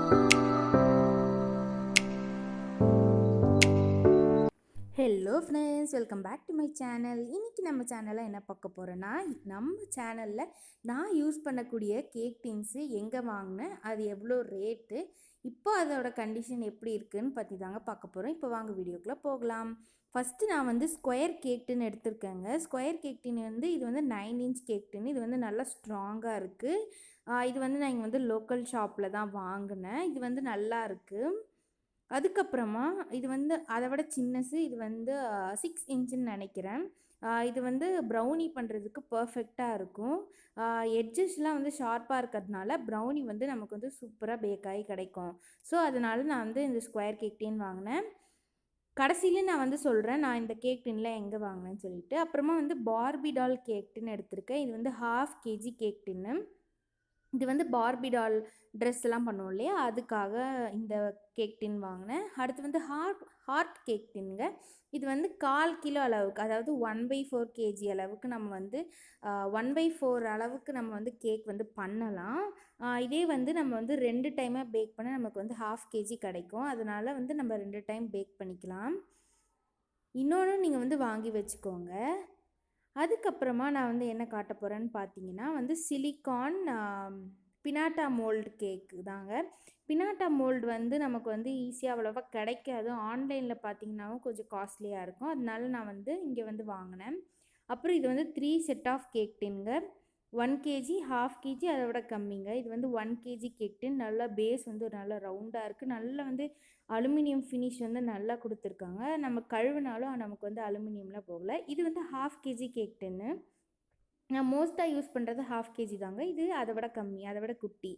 Hello friends, welcome back to my channel. இன்றைக்கி நம்ம சேனலில் என்ன பார்க்க போகிறோன்னா, நம்ம சேனலில் நான் யூஸ் பண்ணக்கூடிய கேக் டின்ஸு எங்கே வாங்கினேன், அது எவ்வளோ ரேட்டு, இப்போ அதோட கண்டிஷன் எப்படி இருக்குதுன்னு பற்றி தாங்க பார்க்க போகிறோம். இப்போ வாங்க வீடியோக்குள்ளே போகலாம். ஃபஸ்ட்டு நான் வந்து ஸ்கொயர் கேக் டின் எடுத்திருக்கேங்க. ஸ்கொயர் கேக் டின் வந்து இது வந்து 9 இன்ச் கேக் டின். இது வந்து நல்லா ஸ்ட்ராங்காக இருக்குது. இது வந்து நான் இங்கே வந்து லோக்கல் ஷாப்பில் தான் வாங்கினேன். இது வந்து நல்லா இருக்குது. அதுக்கப்புறமா இது வந்து அதை விட சின்னசு, இது வந்து 6 இன்ச்சுன்னு நினைக்கிறேன். இது வந்து ப்ரௌனி பண்ணுறதுக்கு பர்ஃபெக்டாக இருக்கும். எட்ஜஸ்லாம் வந்து ஷார்ப்பாக இருக்கிறதுனால ப்ரௌனி வந்து நமக்கு வந்து சூப்பராக பேக் ஆகி கிடைக்கும். ஸோ அதனால நான் வந்து இந்த ஸ்கொயர் கேக் டின் வாங்கினேன். கடைசியில் நான் வந்து சொல்கிறேன் நான் இந்த கேக் டின்னில் எங்கே வாங்கினேன்னு சொல்லிட்டு. அப்புறமா வந்து பார்பி டால் கேக் டின் எடுத்திருக்கேன். இது வந்து 1/2 kg கேக் டின்னு. இது வந்து பார்பி டால் ட்ரெஸ் எல்லாம் பண்ணுவோம் இல்லையா, அதுக்காக இந்த கேக் டின் வாங்கினேன். அடுத்து வந்து ஹார்ட் கேக் டின்னுங்க. இது வந்து 1/4 கிலோ அளவுக்கு, அதாவது 1/4 kg அளவுக்கு நம்ம வந்து 1/4 அளவுக்கு நம்ம வந்து கேக் வந்து பண்ணலாம். இதே வந்து நம்ம வந்து 2 டைமாக பேக் பண்ண நமக்கு வந்து 1/2 kg கிடைக்கும். அதனால வந்து நம்ம 2 டைம் பேக் பண்ணிக்கலாம். இன்னொன்று நீங்கள் வந்து வாங்கி வச்சுக்கோங்க. அதுக்கப்புறமா நான் வந்து என்ன காட்ட போகிறேன்னு பார்த்தீங்கன்னா வந்து சிலிக்கான் பினாட்டா மோல்டு கேக்கு தாங்க. பினாட்டா மோல்டு வந்து நமக்கு வந்து ஈஸியாக அவ்வளோவா கிடைக்காது. ஆன்லைனில் பார்த்தீங்கன்னாவும் கொஞ்சம் காஸ்ட்லியாக இருக்கும். அதனால நான் வந்து இங்கே வந்து வாங்கினேன். அப்புறம் இது வந்து 3 set of cake டின்ங்க. 1 kg, 1/2 kg, அதை விட கம்மிங்க. இது வந்து 1 kg கேக் டின். நல்லா பேஸ் வந்து நல்லா ரவுண்டாக இருக்குது. நல்லா வந்து அலுமினியம் ஃபினிஷ் வந்து நல்லா கொடுத்துருக்காங்க. நம்ம கழுவினாலும் நமக்கு வந்து அலுமினியம்லாம் போகலை. இது வந்து 1/2 kg கேக் டின்னு. நான் மோஸ்ட்டாக யூஸ் பண்ணுறது 1/2 kg தாங்க. இது அதை விட கம்மி, அதை விட குட்டி.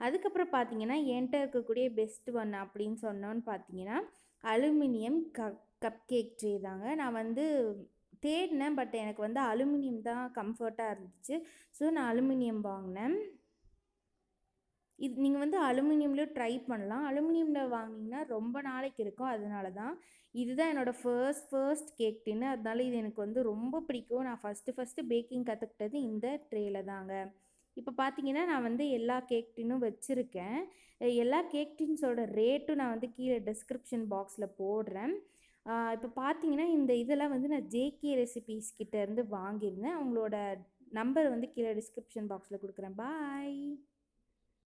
அதுக்கப்புறம் பார்த்தீங்கன்னா என்கிட்ட இருக்கக்கூடிய பெஸ்ட் ஒன் அப்படின்னு சொன்னோன்னு பார்த்தீங்கன்னா அலுமினியம் கப் கேக் ட்ரே தாங்க. நான் வந்து தேடினேன், பட் எனக்கு வந்து அலுமினியம் தான் கம்ஃபர்ட்டாக இருந்துச்சு. ஸோ நான் அலுமினியம் வாங்கினேன். இது நீங்கள் வந்து அலுமினியம்லேயும் ட்ரை பண்ணலாம். அலுமினியமில் வாங்கினீங்கன்னா ரொம்ப நாளைக்கு இருக்கும். அதனால தான் இதுதான் என்னோடய ஃபர்ஸ்ட் கேக் டின்னு. அதனால இது எனக்கு வந்து ரொம்ப பிடிக்கும். நான் ஃபஸ்ட்டு பேக்கிங் கற்றுக்கிட்டது இந்த ட்ரேயில் தாங்க. இப்போ பார்த்தீங்கன்னா நான் வந்து எல்லா கேக் டின்னும் வச்சுருக்கேன். எல்லா கேக் டின்ஸோட ரேட்டும் நான் வந்து கீழே டிஸ்கிரிப்ஷன் பாக்ஸில் போடுறேன். இப்போ பார்த்தீங்கன்னா இந்த இதெல்லாம் வந்து நான் ஜேகே ரெசிபீஸ் கிட்டேருந்து வாங்கியிருந்தேன். அவங்களோட நம்பர் வந்து கீழே டிஸ்கிரிப்ஷன் பாக்ஸில் கொடுக்குறேன். பாய்.